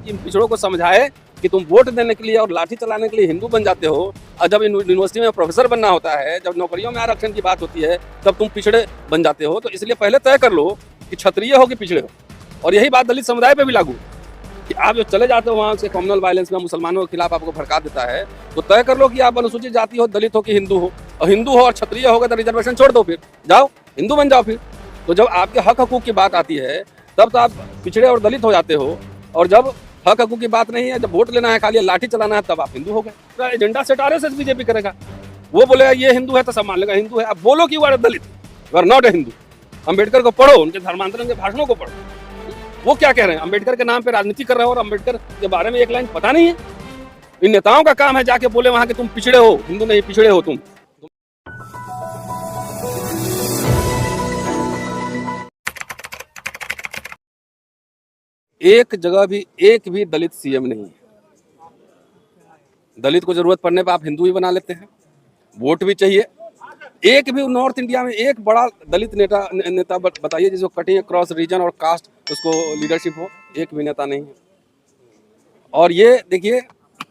इन पिछड़ों को समझाए कि तुम वोट देने के लिए और लाठी चलाने के लिए हिंदू बन जाते हो, और जब यूनिवर्सिटी में प्रोफेसर बनना होता है, जब नौकरियों में आरक्षण की बात होती है, तब तुम पिछड़े बन जाते हो। तो इसलिए पहले तय कर लो कि क्षत्रिय हो कि पिछड़े हो। और यही बात दलित समुदाय पे भी लागू कि आप जो चले जाते हो वहाँ से कम्युनल वायलेंस में, मुसलमानों के खिलाफ आपको भड़का देता है, तो तय कर लो कि आप अनुसूचित जाति हो, दलित हो कि हिंदू हो। और हिंदू हो और क्षत्रिय होगा तो रिजर्वेशन छोड़ दो, फिर जाओ हिंदू बन जाओ। फिर तो जब आपके हक हकूक की बात आती है तब तो आप पिछड़े और दलित हो जाते हो, और जब हक हकूक की बात नहीं है, जब वोट लेना है, खाली लाठी चलाना है, तब आप हिंदू हो गए। एजेंडा सेट आरएसएस बीजेपी करेगा। वो बोलेगा ये हिंदू है तो सब मान लेगा हिंदू है। आप बोलो कि वो are Dalit, you are not a Hindu. Ambedkar को पढ़ो, उनके धर्मांतरण के भाषणों को पढ़ो, वो क्या कह रहे हैं। अम्बेडकर के नाम पे राजनीति कर रहे हो और अम्बेडकर के बारे में एक लाइन पता नहीं है। इन नेताओं का काम है जाके बोले वहां कि तुम पिछड़े हो, हिंदू नहीं पिछड़े हो तुम। एक जगह भी एक भी दलित सीएम नहीं है। दलित को जरूरत पड़ने पर आप हिंदू ही बना लेते हैं, वोट भी चाहिए। एक भी नॉर्थ इंडिया में एक बड़ा दलित नेता बताइए जिसको कटिंग अक्रॉस रीजन और कास्ट उसको लीडरशिप हो, एक भी नेता नहीं है। और ये देखिए,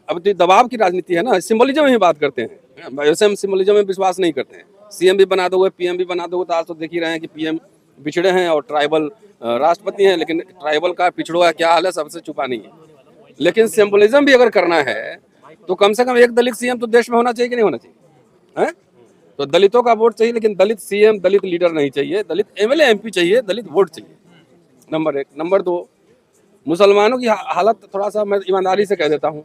अब तो दबाव की राजनीति है ना, सिंबलिज्म ही बात करते हैं। वैसे हम सिंबलिज्म में विश्वास नहीं करते हैं। सीएम भी बना दोगे, पीएम भी बना दोगे, तो आज तो देख ही रहे हैं कि पीएम पिछड़े हैं और ट्राइबल राष्ट्रपति हैं, लेकिन ट्राइबल का पिछड़ों का क्या हाल है सबसे छुपा नहीं है। लेकिन सिंबलिज्म भी अगर करना है तो कम से कम एक दलित सीएम तो देश में होना चाहिए कि नहीं होना चाहिए है? तो दलितों का वोट चाहिए, लेकिन दलित सीएम, दलित लीडर नहीं चाहिए। दलित एमएलए एमपी चाहिए, दलित वोट चाहिए, नंबर एक। नंबर दो, मुसलमानों की हालत थोड़ा सा, मैं ईमानदारी से कह देता हूँ,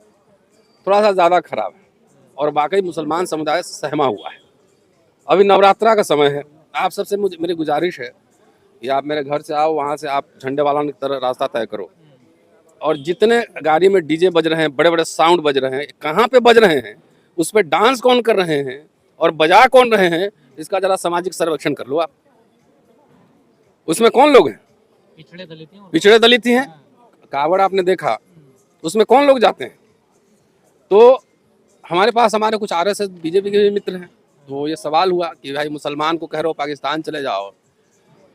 थोड़ा सा ज़्यादा खराब है। और वाकई मुसलमान समुदाय सहमा हुआ है। अभी नवरात्रा का समय है, आप सबसे मेरी गुजारिश है कि आप मेरे घर से आओ, वहाँ से आप झंडे वाला की तरह रास्ता तय करो, और जितने गाड़ी में डीजे बज रहे हैं, बड़े बड़े साउंड बज रहे हैं, कहाँ पे बज रहे हैं, उस पर डांस कौन कर रहे हैं और बजा कौन रहे हैं, इसका जरा सामाजिक सर्वेक्षण कर लो आप। उसमें कौन लोग हैं? पिछड़े दलित ही हैं। कावड़ आपने देखा, उसमें कौन लोग जाते हैं? तो हमारे कुछ आरएसएस बीजेपी के भी मित्र हैं। तो ये सवाल हुआ कि भाई मुसलमान को कह रहे हो पाकिस्तान चले जाओ,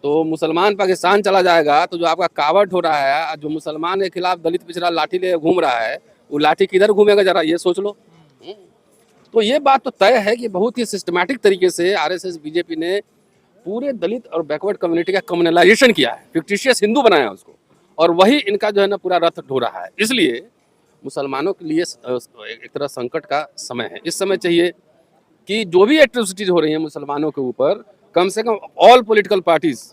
तो मुसलमान पाकिस्तान चला जाएगा तो जो आपका कावड़ हो रहा है, जो मुसलमान के खिलाफ दलित पिछड़ा लाठी ले घूम रहा है, वो लाठी किधर घूमेगा, जरा ये सोच लो। तो ये बात तो तय है कि बहुत ही सिस्टमैटिक तरीके से आरएसएस बीजेपी ने पूरे दलित और बैकवर्ड कम्युनिटी का कम्युनलाइजेशन किया है, फिक्टिशियस हिंदू बनाया उसको, और वही इनका जो है ना पूरा रथ ढो रहा है। इसलिए मुसलमानों के लिए एक तरह संकट का समय है। इस समय चाहिए कि जो भी एट्रोसिटीज हो रही है मुसलमानों के ऊपर, कम से कम ऑल पॉलिटिकल पार्टीज,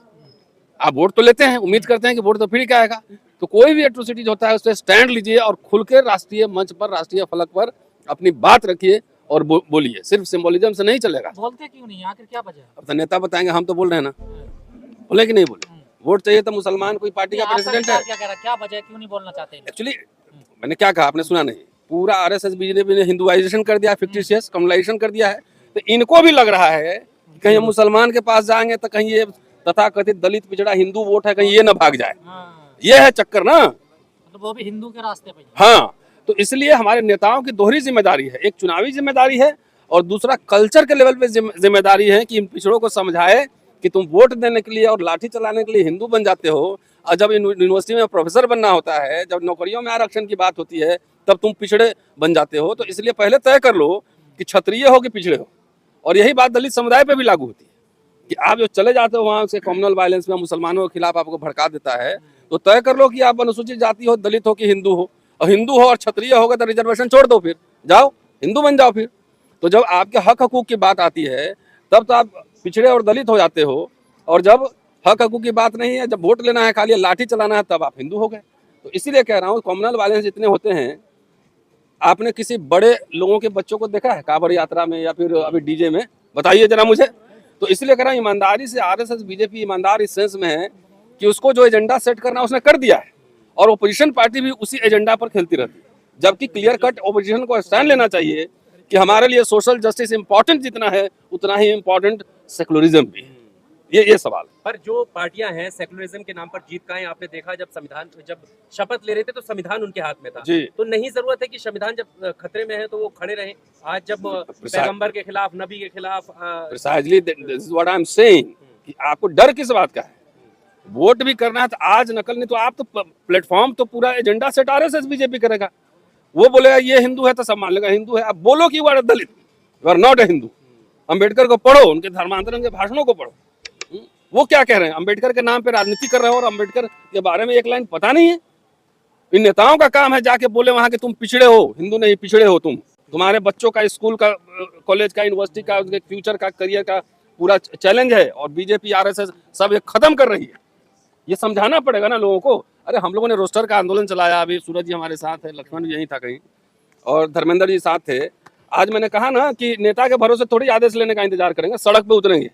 आप वोट तो लेते हैं, उम्मीद करते हैं कि वोट तो फ्री का आएगा, तो कोई भी एट्रोसिटीज होता है उस पर स्टैंड लीजिए और खुल के राष्ट्रीय मंच पर, राष्ट्रीय फलक पर अपनी बात रखिए और बोलिए। सिर्फ सिंबोलिज्म से नहीं चलेगा। बोलते क्यों नहीं, आखिर क्या वजह है? अब तो नेता बताएंगे, हम तो बोल रहे हैं ना, बोले कि नहीं बोले। वोट चाहिए तो मुसलमान कोई पार्टी का प्रेसिडेंट है, क्या वजह, क्यों नहीं बोलना चाहते? एक्चुअली मैंने क्या कहा आपने सुना नहीं, पूरा आरएसएस बीजेपी ने हिंदुआइजेशन कर दिया, फिक्टिशियस कम्युनलाइजेशन कर दिया है। तो इनको भी लग रहा है कि कहीं मुसलमान के पास जाएंगे तो कहीं ये तथाकथित दलित पिछड़ा हिंदू वोट है, कहीं ये ना भाग जाए। ये है चक्कर ना, तो वो भी हिंदू के रास्ते पे। हाँ, तो इसलिए हमारे नेताओं की दोहरी जिम्मेदारी है, एक चुनावी जिम्मेदारी है और दूसरा कल्चर के लेवल पे जिम्मेदारी है कि इन पिछड़ों को समझाए कि तुम वोट देने के लिए और लाठी चलाने के लिए हिंदू बन जाते हो, और जब यूनिवर्सिटी में प्रोफेसर बनना होता है, जब नौकरियों में आरक्षण की बात होती है, तब तुम पिछड़े बन जाते हो। तो इसलिए पहले तय कर लो कि क्षत्रिय हो कि पिछड़े हो। और यही बात दलित समुदाय पे भी लागू होती है कि आप जो चले जाते हो वहाँ से कम्युनल वायलेंस में, मुसलमानों के खिलाफ आपको भड़का देता है, तो तय कर लो कि आप अनुसूचित जाति हो, दलित हो कि हिंदू हो। और हिंदू हो और क्षत्रिय होगा तो रिजर्वेशन छोड़ दो, फिर जाओ हिंदू बन जाओ। फिर तो जब आपके हक हकूक की बात आती है तब तो आप पिछड़े और दलित हो जाते हो, और जब हक हकूक की बात नहीं है, जब वोट लेना है, खाली लाठी चलाना है, तब आप हिंदू हो गए। तो इसीलिए कह रहा हूँ, कम्युनल वायलेंस जितने होते हैं, आपने किसी बड़े लोगों के बच्चों को देखा है कांवड़ यात्रा में या फिर अभी डीजे में? बताइए जरा मुझे। तो इसलिए कह रहा हूँ, ईमानदारी से आरएसएस बीजेपी ईमानदार इस सेंस में है कि उसको जो एजेंडा सेट करना उसने कर दिया है, और ओपोजिशन पार्टी भी उसी एजेंडा पर खेलती रहती है। जबकि क्लियर कट ओपोजिशन को स्टैंड लेना चाहिए कि हमारे लिए सोशल जस्टिस इंपॉर्टेंट जितना है, उतना ही इंपॉर्टेंट सेकुलरिज्म भी है। ये सवाल। पर जो पार्टियां हैं सेकुलरिज्म के नाम पर जीत का है, आपने देखा जब शपथ ले रहे थे तो संविधान उनके हाथ में था जी। तो नहीं जरूरत है कि संविधान जब खतरे में है तो वो खड़े रहे। आज जब पैगंबर के खिलाफ, नबी के खिलाफ, precisely this is what I am saying कि आपको डर किस बात का है? वोट भी करना है तो आज नकल, नहीं तो आप तो प्लेटफॉर्म तो पूरा एजेंडा सेट आरएसएस बीजेपी करेगा। वो बोलेगा ये हिंदू है तो सब मान लेगा हिंदू है। आप बोलो कि you are Dalit, you are not a Hindu. Ambedkar को पढ़ो, उनके धर्मांतरण के भाषणों को पढ़ो। वो क्या कह रहे हैं? अम्बेडकर के नाम पे राजनीति कर रहे हो और अम्बेडकर के बारे में एक लाइन पता नहीं है। इन नेताओं का काम है जाके बोले वहां के तुम पिछड़े हो, हिंदू नहीं पिछड़े हो तुम। तुम्हारे बच्चों का स्कूल का, कॉलेज का, यूनिवर्सिटी का, उनके फ्यूचर का, करियर का पूरा चैलेंज है और बीजेपी आरएसएस सब ये खत्म कर रही है। ये समझाना पड़ेगा ना लोगों को। अरे हम लोगों ने रोस्टर का आंदोलन चलाया, अभी सूरज जी हमारे साथ है, लक्ष्मण जी यहीं था कहीं, और धर्मेंद्र जी साथ थे। आज मैंने कहा ना कि नेता के भरोसे थोड़ी आदेश लेने का इंतजार करेंगे, सड़क पे उतरेंगे।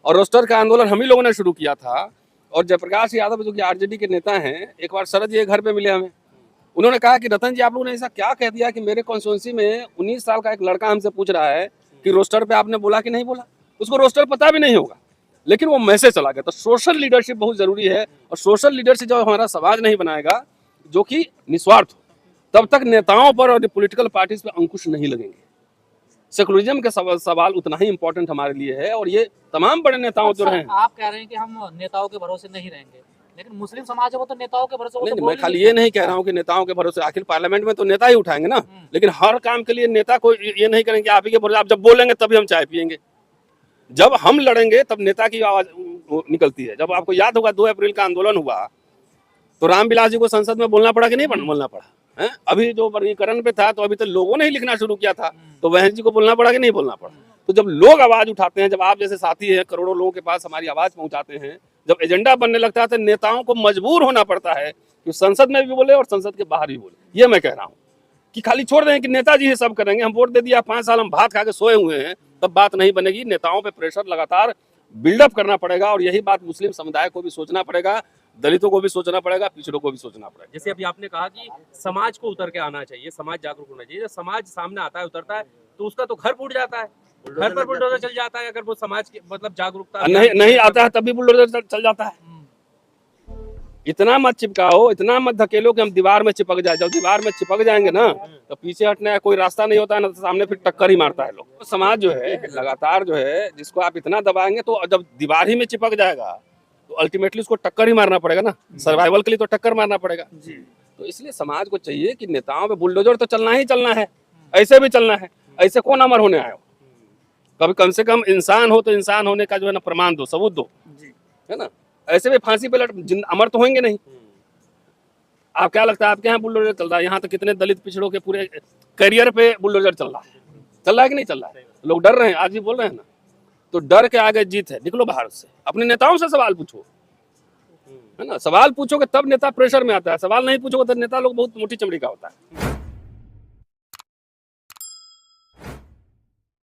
और रोस्टर का आंदोलन हम ही लोगों ने शुरू किया था। और जयप्रकाश यादव जो कि आरजेडी के नेता हैं, एक बार शरद जी घर पे मिले हमें, उन्होंने कहा कि रतन जी आप लोगों ने ऐसा क्या कह दिया कि मेरे कॉन्स्टिट्यूंसी में 19 साल का एक लड़का हमसे पूछ रहा है कि रोस्टर पे आपने बोला कि नहीं बोला। उसको रोस्टर पता भी नहीं होगा, लेकिन वो मैसेज चला गया। तो सोशल लीडरशिप बहुत जरूरी है, और सोशल लीडरशिप जब हमारा समाज नहीं बनाएगा जो कि निस्वार्थ हो, तब तक नेताओं पर और पॉलिटिकल पार्टीज पर अंकुश नहीं लगेंगे। सेकुलरिज्म के सवाल उतना ही इंपॉर्टेंट हमारे लिए है, और ये तमाम बड़े नेताओं जो रहे हैं। आप कह रहे हैं कि हम नेताओं के भरोसे नहीं रहेंगे, लेकिन मुस्लिम समाज है वो तो नेताओं के भरोसे, वो तो नहीं, बोल मैं ही खाली नहीं ये नहीं कह रहा हूँ कि नेताओं के भरोसे, आखिर पार्लियामेंट में तो नेता ही उठाएंगे ना। लेकिन हर काम के लिए नेता को ये नहीं करेंगे आप ही के भरोसे, आप जब बोलेंगे तभी हम चाय पियेंगे। जब हम लड़ेंगे तब नेता की आवाज निकलती है। जब आपको याद होगा 2 अप्रैल का आंदोलन हुआ तो रामविलास जी को संसद में बोलना पड़ा कि नहीं बोलना पड़ा है? अभी जो वर्गीकरण पे था तो अभी तो लोगों ने ही लिखना शुरू किया था, तो बहन जी को बोलना पड़ा कि नहीं बोलना पड़ा? तो जब लोग आवाज उठाते हैं, जब आप जैसे साथी हैं करोड़ों लोगों के पास हमारी आवाज पहुंचाते हैं, जब एजेंडा बनने लगता है तो नेताओं को मजबूर होना पड़ता है कि संसद में भी बोले और संसद के बाहर भी बोले। ये मैं कह रहा हूँ कि खाली छोड़ दें कि नेताजी ही सब करेंगे, हम वोट दे दिया, 5 साल हम भात खा के सोए हुए हैं, तब बात नहीं बनेगी। नेताओं पे प्रेशर लगातार बिल्डअप करना पड़ेगा, और यही बात मुस्लिम समुदाय को भी सोचना पड़ेगा, दलितों को भी सोचना पड़ेगा, पिछड़ों को भी सोचना पड़ेगा। जैसे अभी आपने कहा कि समाज को उतर के आना चाहिए, समाज जागरूक होना चाहिए। जब समाज सामने आता है, उतरता है, तो उसका तो घर फूट जाता है, घर पर बुलडोजर चल जाता है। अगर वो समाज की मतलब जागरूकता नहीं आता है तभी बुलडोजर चल जाता है। इतना मत चिपकाओ, इतना मत धकेलो कि हम दीवार में चिपक जाए। जब दीवार में चिपक जाएंगे ना तो पीछे हटने का कोई रास्ता नहीं होता है, ना तो सामने फिर टक्कर ही मारता है लोग। तो समाज जो है लगातार जो है, जिसको आप इतना दबाएंगे तो जब दीवार ही में चिपक जाएगा तो अल्टीमेटली उसको टक्कर ही मारना पड़ेगा ना। सर्वाइवल के लिए तो टक्कर मारना पड़ेगा। तो इसलिए समाज को चाहिए कि नेताओं पे बुलडोजर तो चलना ही चलना है, ऐसे भी चलना है। ऐसे कौन अमर होने आए हो? कभी कम से कम इंसान हो तो इंसान होने का जो है ना प्रमाण दो, सबूत दो, है ना। ऐसे भी फांसी पे अमर तो होंगे नहीं। आप क्या लगता है आपके यहाँ बुलडोजर चल रहा है? यहाँ तो कितने दलित पिछड़ों के पूरे करियर पे बुलडोजर चल रहा है कि नहीं चल रहा है? लोग डर रहे हैं, आज भी बोल रहे हैं ना। तो डर के आगे जीत है, निकलो बाहर से, अपने नेताओं से सवाल पूछो, है ना। सवाल पूछोगे तब नेता प्रेशर में आता है, सवाल नहीं पूछोगे तो नेता लोग बहुत मोटी चमड़ी का होता है।